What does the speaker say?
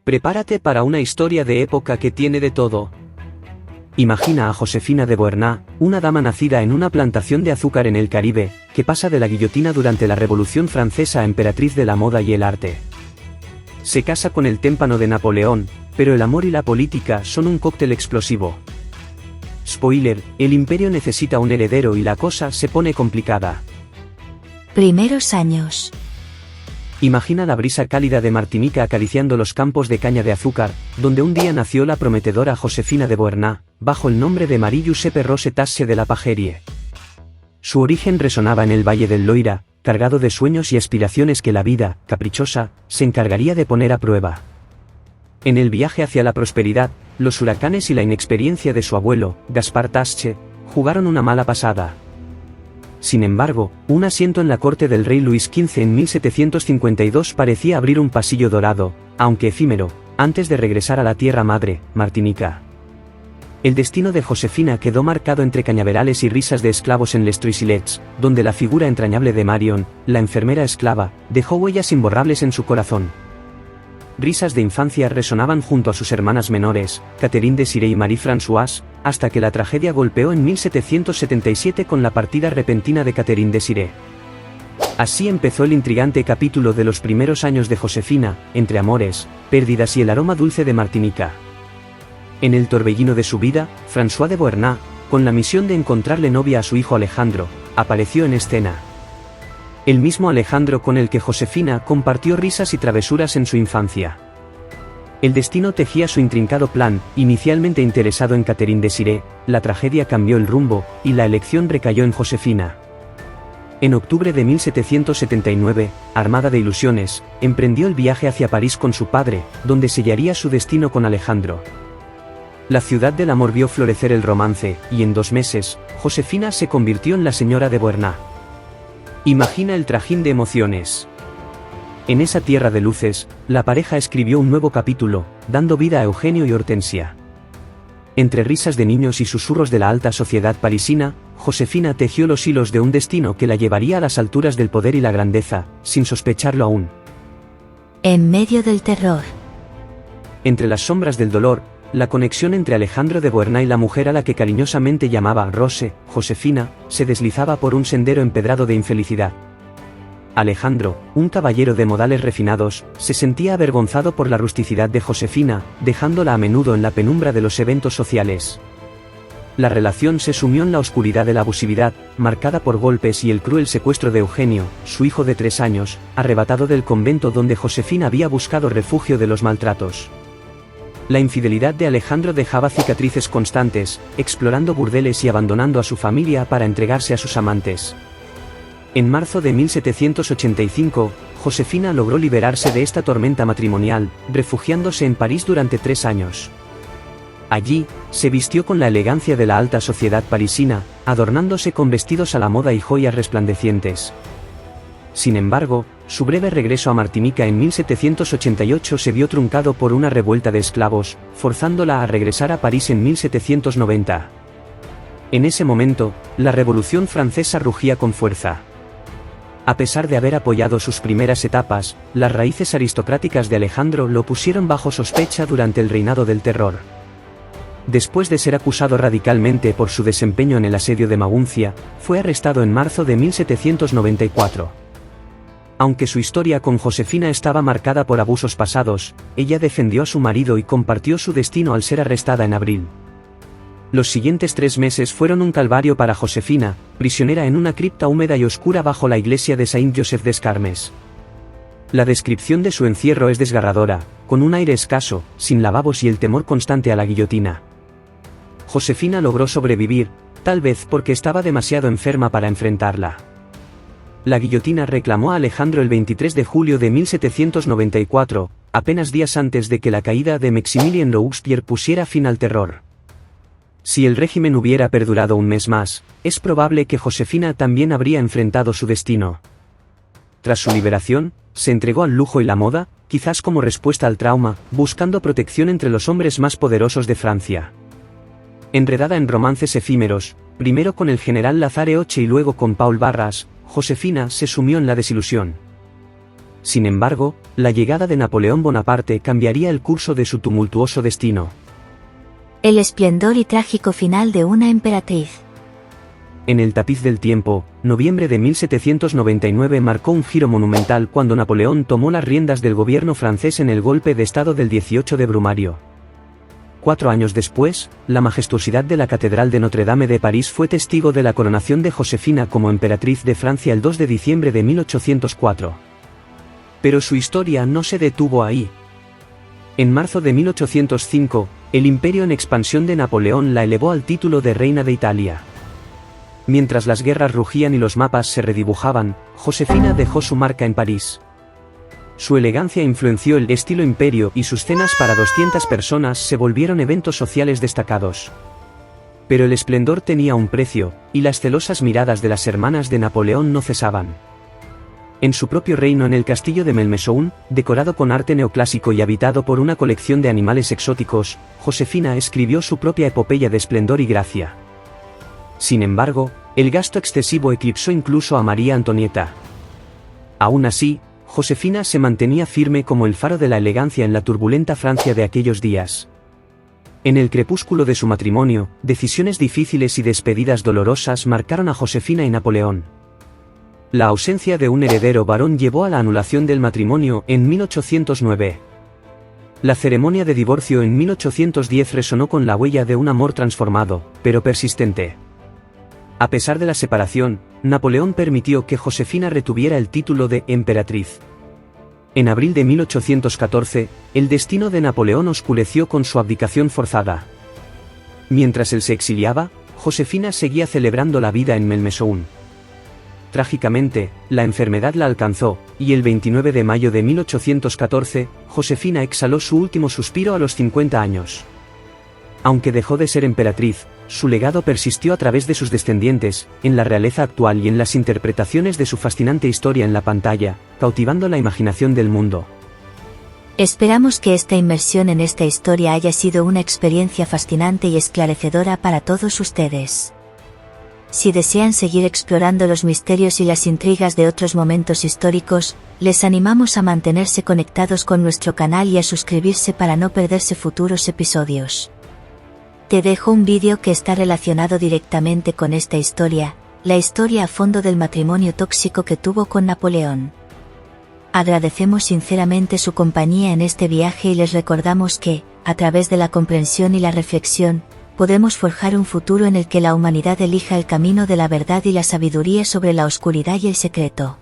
Prepárate para una historia de época que tiene de todo. Imagina a Josefina de Beauharnais, una dama nacida en una plantación de azúcar en el Caribe, que pasa de la guillotina durante la Revolución Francesa a emperatriz de la moda y el arte. Se casa con el témpano de Napoleón, pero el amor y la política son un cóctel explosivo. Spoiler, el imperio necesita un heredero y la cosa se pone complicada. Primeros años. Imagina la brisa cálida de Martinica acariciando los campos de caña de azúcar, donde un día nació la prometedora Josefina de Beauharnais, bajo el nombre de Marie Giuseppe Rose Tasse de la Pagerie. Su origen resonaba en el Valle del Loira, cargado de sueños y aspiraciones que la vida, caprichosa, se encargaría de poner a prueba. En el viaje hacia la prosperidad, los huracanes y la inexperiencia de su abuelo, Gaspard Tasse, jugaron una mala pasada. Sin embargo, un asiento en la corte del rey Luis XV en 1752 parecía abrir un pasillo dorado, aunque efímero, antes de regresar a la tierra madre, Martinica. El destino de Josefina quedó marcado entre cañaverales y risas de esclavos en Les Truisilets, donde la figura entrañable de Marion, la enfermera esclava, dejó huellas imborrables en su corazón. Risas de infancia resonaban junto a sus hermanas menores, Catherine Désirée y Marie-Françoise, hasta que la tragedia golpeó en 1777 con la partida repentina de Catherine Désirée. Así empezó el intrigante capítulo de los primeros años de Josefina, entre amores, pérdidas y el aroma dulce de Martinica. En el torbellino de su vida, François de Beauharnais, con la misión de encontrarle novia a su hijo Alejandro, apareció en escena. El mismo Alejandro con el que Josefina compartió risas y travesuras en su infancia. El destino tejía su intrincado plan. Inicialmente interesado en Catherine Désirée, la tragedia cambió el rumbo, y la elección recayó en Josefina. En octubre de 1779, armada de ilusiones, emprendió el viaje hacia París con su padre, donde sellaría su destino con Alejandro. La ciudad del amor vio florecer el romance, y en 2 meses, Josefina se convirtió en la señora de Beauharnais. Imagina el trajín de emociones. En esa tierra de luces, la pareja escribió un nuevo capítulo, dando vida a Eugenio y Hortensia. Entre risas de niños y susurros de la alta sociedad parisina, Josefina tejió los hilos de un destino que la llevaría a las alturas del poder y la grandeza, sin sospecharlo aún. En medio del terror. Entre las sombras del dolor, la conexión entre Alejandro de Beauharnais y la mujer a la que cariñosamente llamaba Rose, Josefina, se deslizaba por un sendero empedrado de infelicidad. Alejandro, un caballero de modales refinados, se sentía avergonzado por la rusticidad de Josefina, dejándola a menudo en la penumbra de los eventos sociales. La relación se sumió en la oscuridad de la abusividad, marcada por golpes y el cruel secuestro de Eugenio, su hijo de 3 años, arrebatado del convento donde Josefina había buscado refugio de los maltratos. La infidelidad de Alejandro dejaba cicatrices constantes, explorando burdeles y abandonando a su familia para entregarse a sus amantes. En marzo de 1785, Josefina logró liberarse de esta tormenta matrimonial, refugiándose en París durante 3 años. Allí, se vistió con la elegancia de la alta sociedad parisina, adornándose con vestidos a la moda y joyas resplandecientes. Sin embargo, su breve regreso a Martinica en 1788 se vio truncado por una revuelta de esclavos, forzándola a regresar a París en 1790. En ese momento, la Revolución Francesa rugía con fuerza. A pesar de haber apoyado sus primeras etapas, las raíces aristocráticas de Alejandro lo pusieron bajo sospecha durante el reinado del terror. Después de ser acusado radicalmente por su desempeño en el asedio de Maguncia, fue arrestado en marzo de 1794. Aunque su historia con Josefina estaba marcada por abusos pasados, ella defendió a su marido y compartió su destino al ser arrestada en abril. Los siguientes 3 meses fueron un calvario para Josefina, prisionera en una cripta húmeda y oscura bajo la iglesia de Saint-Joseph des Carmes. La descripción de su encierro es desgarradora, con un aire escaso, sin lavabos y el temor constante a la guillotina. Josefina logró sobrevivir, tal vez porque estaba demasiado enferma para enfrentarla. La guillotina reclamó a Alejandro el 23 de julio de 1794, apenas días antes de que la caída de Maximilien Robespierre pusiera fin al terror. Si el régimen hubiera perdurado un mes más, es probable que Josefina también habría enfrentado su destino. Tras su liberación, se entregó al lujo y la moda, quizás como respuesta al trauma, buscando protección entre los hombres más poderosos de Francia. Enredada en romances efímeros, primero con el general Lazare Hoche y luego con Paul Barras, Josefina se sumió en la desilusión. Sin embargo, la llegada de Napoleón Bonaparte cambiaría el curso de su tumultuoso destino. El esplendor y trágico final de una emperatriz. En el tapiz del tiempo, noviembre de 1799 marcó un giro monumental cuando Napoleón tomó las riendas del gobierno francés en el golpe de estado del 18 de Brumario. 4 años después, la majestuosidad de la Catedral de Notre-Dame de París fue testigo de la coronación de Josefina como emperatriz de Francia el 2 de diciembre de 1804. Pero su historia no se detuvo ahí. En marzo de 1805, el imperio en expansión de Napoleón la elevó al título de reina de Italia. Mientras las guerras rugían y los mapas se redibujaban, Josefina dejó su marca en París. Su elegancia influenció el estilo imperio y sus cenas para 200 personas se volvieron eventos sociales destacados. Pero el esplendor tenía un precio, y las celosas miradas de las hermanas de Napoleón no cesaban. En su propio reino en el castillo de Malmaison, decorado con arte neoclásico y habitado por una colección de animales exóticos, Josefina escribió su propia epopeya de esplendor y gracia. Sin embargo, el gasto excesivo eclipsó incluso a María Antonieta. Aún así, Josefina se mantenía firme como el faro de la elegancia en la turbulenta Francia de aquellos días. En el crepúsculo de su matrimonio, decisiones difíciles y despedidas dolorosas marcaron a Josefina y Napoleón. La ausencia de un heredero varón llevó a la anulación del matrimonio en 1809. La ceremonia de divorcio en 1810 resonó con la huella de un amor transformado, pero persistente. A pesar de la separación, Napoleón permitió que Josefina retuviera el título de emperatriz. En abril de 1814, el destino de Napoleón oscureció con su abdicación forzada. Mientras él se exiliaba, Josefina seguía celebrando la vida en Malmaison. Trágicamente, la enfermedad la alcanzó, y el 29 de mayo de 1814, Josefina exhaló su último suspiro a los 50 años. Aunque dejó de ser emperatriz, su legado persistió a través de sus descendientes, en la realeza actual y en las interpretaciones de su fascinante historia en la pantalla, cautivando la imaginación del mundo. Esperamos que esta inmersión en esta historia haya sido una experiencia fascinante y esclarecedora para todos ustedes. Si desean seguir explorando los misterios y las intrigas de otros momentos históricos, les animamos a mantenerse conectados con nuestro canal y a suscribirse para no perderse futuros episodios. Te dejo un vídeo que está relacionado directamente con esta historia, la historia a fondo del matrimonio tóxico que tuvo con Napoleón. Agradecemos sinceramente su compañía en este viaje y les recordamos que, a través de la comprensión y la reflexión, podemos forjar un futuro en el que la humanidad elija el camino de la verdad y la sabiduría sobre la oscuridad y el secreto.